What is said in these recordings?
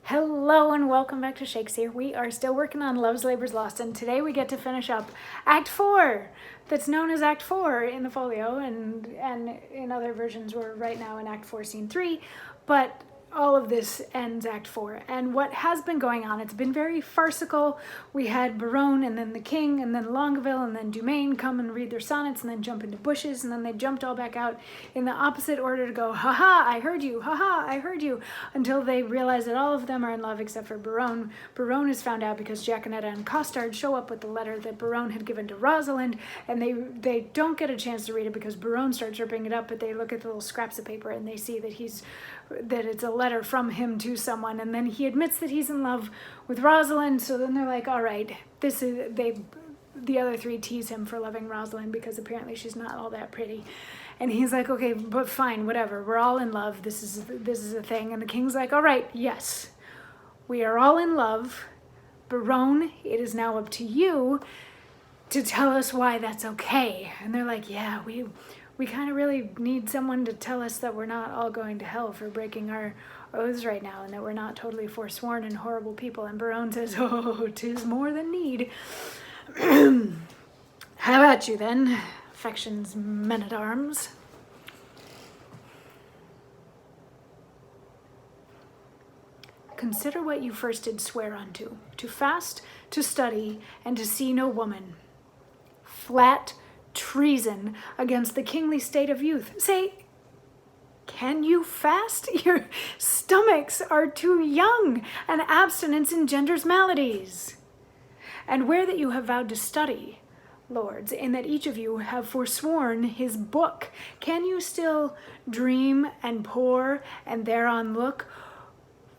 Hello and welcome back to Shakesyear. We are still working on Love's Labour's Lost, and today we get to finish up Act 4, that's known as Act 4 in the folio, and in other versions we're right now in Act 4, Scene 3, but all of this ends Act 4. And what has been going on, it's been very farcical. We had Berowne and then the king and then Longueville and then Dumaine come and read their sonnets and then jump into bushes, and then they jumped all back out in the opposite order to go, haha, I heard you, haha, I heard you, until they realize that all of them are in love except for Berowne. Berowne is found out because Jaconetta and Costard show up with the letter that Berowne had given to Rosalind, and they don't get a chance to read it because Berowne starts ripping it up, but they look at the little scraps of paper and they see that it's a letter from him to someone, and then he admits that he's in love with Rosalind. So then they're like, all right, the other three tease him for loving Rosalind because apparently she's not all that pretty, and he's like, okay, but fine, whatever, we're all in love, this is a thing. And the king's like, all right, yes, we are all in love, Berowne, it is now up to you to tell us why that's okay. And they're like, yeah, we kind of really need someone to tell us that we're not all going to hell for breaking our oaths right now, and that we're not totally forsworn and horrible people. And Berowne says, oh, 'tis more than need. How about you then, affection's men-at-arms? Consider what you first did swear unto, to fast, to study, and to see no woman. Flat treason against the kingly state of youth. Say, can you fast? Your stomachs are too young, and abstinence engenders maladies. And where that you have vowed to study, lords, in that each of you have forsworn his book, can you still dream and pore and thereon look?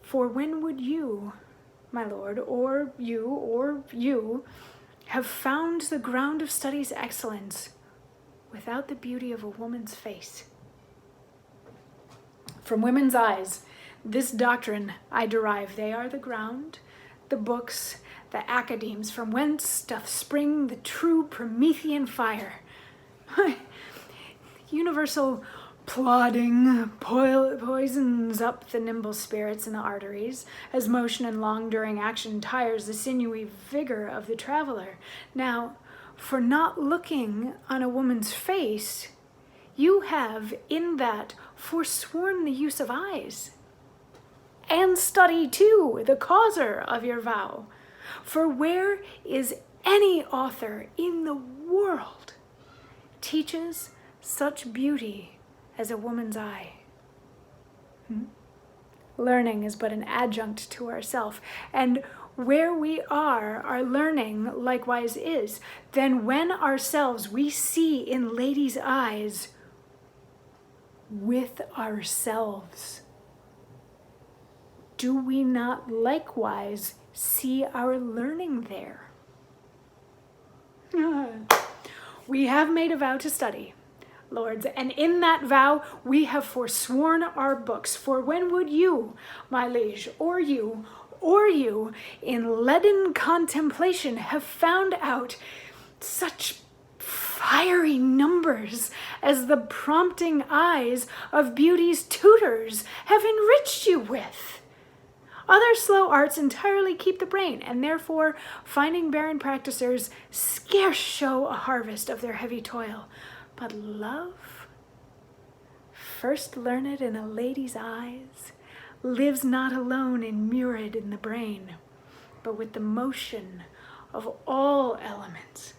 For when would you, my lord, or you, have found the ground of study's excellence without the beauty of a woman's face? From women's eyes, this doctrine I derive. They are the ground, the books, the academes, from whence doth spring the true Promethean fire. Universal plodding poisons up the nimble spirits in the arteries, as motion and long-during action tires the sinewy vigor of the traveler. Now, for not looking on a woman's face, you have in that forsworn the use of eyes, and study too, the causer of your vow. For where is any author in the world teaches such beauty as a woman's eye? Learning is but an adjunct to ourself, and where we are, our learning likewise is. Then when ourselves we see in ladies' eyes with ourselves, do we not likewise see our learning there? We have made a vow to study, lords, and in that vow we have forsworn our books. For when would you, my liege, or you, in leaden contemplation have found out such fiery numbers as the prompting eyes of beauty's tutors have enriched you with? Other slow arts entirely keep the brain, and therefore, finding barren practicers, scarce show a harvest of their heavy toil. But love, first learned in a lady's eyes, lives not alone immured in the brain, but with the motion of all elements,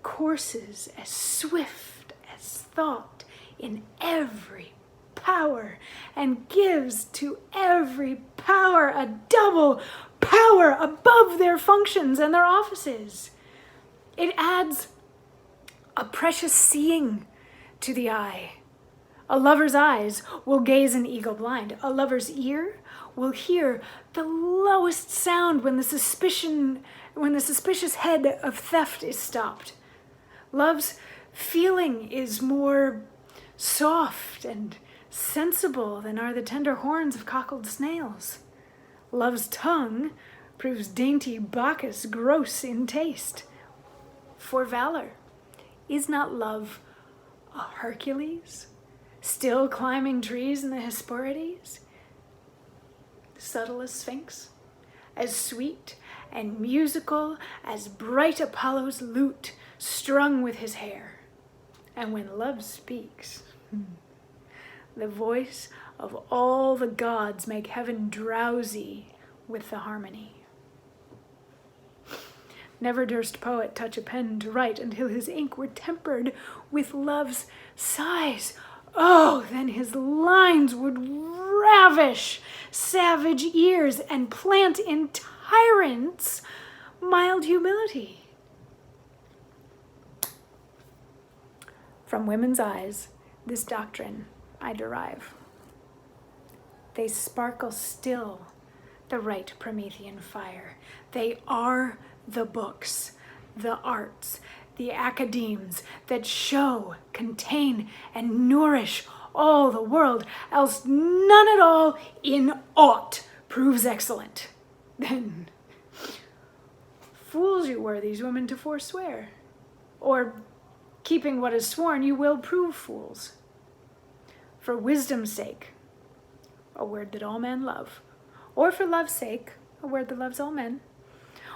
courses as swift as thought in every power, and gives to every power a double power above their functions and their offices. It adds a precious seeing to the eye. A lover's eyes will gaze an eagle blind. A lover's ear will hear the lowest sound when the suspicious head of theft is stopped. Love's feeling is more soft and sensible than are the tender horns of cockled snails. Love's tongue proves dainty Bacchus gross in taste. For valor, is not love a Hercules, still climbing trees in the Hesperides? Subtle as Sphinx, as sweet and musical as bright Apollo's lute strung with his hair. And when love speaks, the voice of all the gods make heaven drowsy with the harmony. Never durst poet touch a pen to write until his ink were tempered with love's sighs. Oh, then his lines would ravish savage ears and plant in tyrants mild humility. From women's eyes, this doctrine I derive. They sparkle still, the right Promethean fire. They are the books, the arts, the academes that show, contain, and nourish all the world, else none at all in aught proves excellent. Then fools you were these women to forswear, or keeping what is sworn you will prove fools. For wisdom's sake, a word that all men love, or for love's sake, a word that loves all men,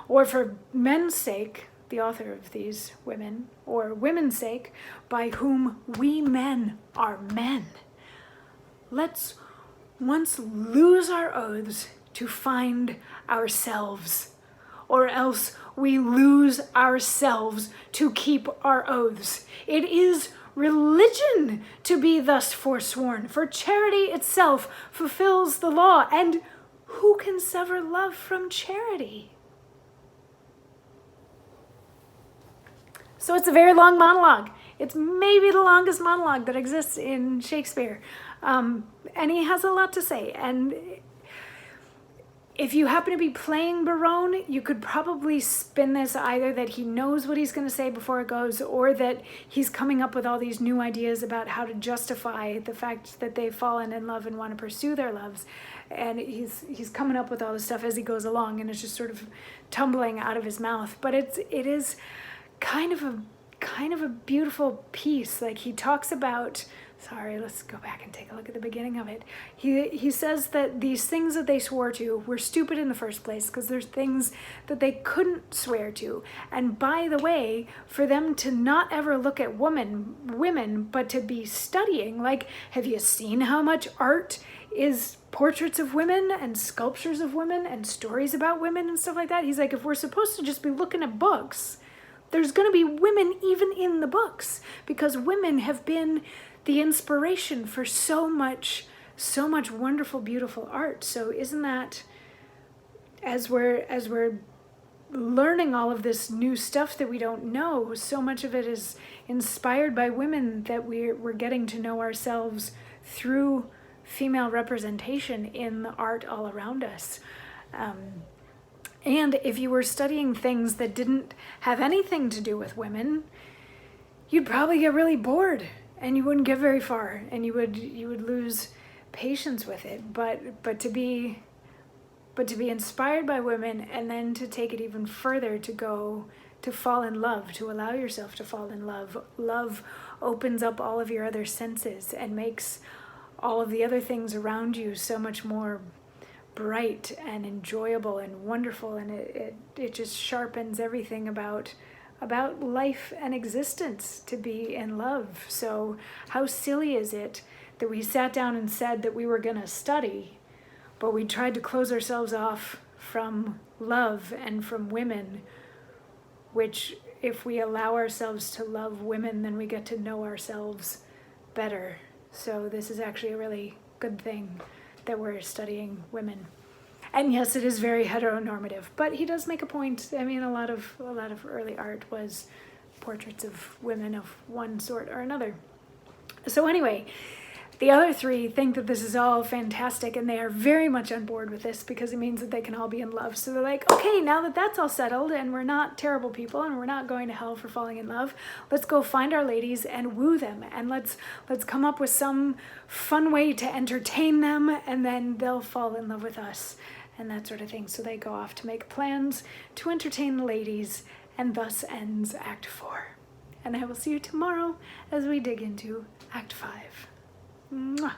or for men's sake, the author of these women, or women's sake, by whom we men are men. Let's once lose our oaths to find ourselves, or else we lose ourselves to keep our oaths. It is religion to be thus forsworn, for charity itself fulfills the law, and who can sever love from charity? So it's a very long monologue. It's maybe the longest monologue that exists in Shakespeare. And he has a lot to say. And if you happen to be playing Berowne, you could probably spin this either that he knows what he's going to say before it goes, or that he's coming up with all these new ideas about how to justify the fact that they've fallen in love and want to pursue their loves. And he's coming up with all this stuff as he goes along, and it's just sort of tumbling out of his mouth. But it is kind of a beautiful piece. Like, he talks about, let's go back and take a look at the beginning of it. He says that these things that they swore to were stupid in the first place because there's things that they couldn't swear to. And by the way, for them to not ever look at women, but to be studying, like, have you seen how much art is portraits of women and sculptures of women and stories about women and stuff like that? He's like, if we're supposed to just be looking at books, there's going to be women even in the books, because women have been the inspiration for so much wonderful, beautiful art. So isn't that, as we're learning all of this new stuff that we don't know, so much of it is inspired by women, that we're getting to know ourselves through female representation in the art all around us. And if you were studying things that didn't have anything to do with women, you'd probably get really bored and you wouldn't get very far, and you would lose patience with it. But to be inspired by women, and then to take it even further, to fall in love, to allow yourself to fall in love. Love opens up all of your other senses and makes all of the other things around you so much more bright and enjoyable and wonderful, and it just sharpens everything about life and existence to be in love. So how silly is it that we sat down and said that we were going to study, but we tried to close ourselves off from love and from women, which, if we allow ourselves to love women, then we get to know ourselves better. So this is actually a really good thing that we're studying women. And yes, it is very heteronormative, but he does make a point. I mean, a lot of early art was portraits of women of one sort or another. So anyway, the other three think that this is all fantastic, and they are very much on board with this because it means that they can all be in love. So they're like, okay, now that that's all settled and we're not terrible people and we're not going to hell for falling in love, let's go find our ladies and woo them, and let's come up with some fun way to entertain them, and then they'll fall in love with us and that sort of thing. So they go off to make plans to entertain the ladies, and thus ends Act 4. And I will see you tomorrow as we dig into Act 5. Mwah.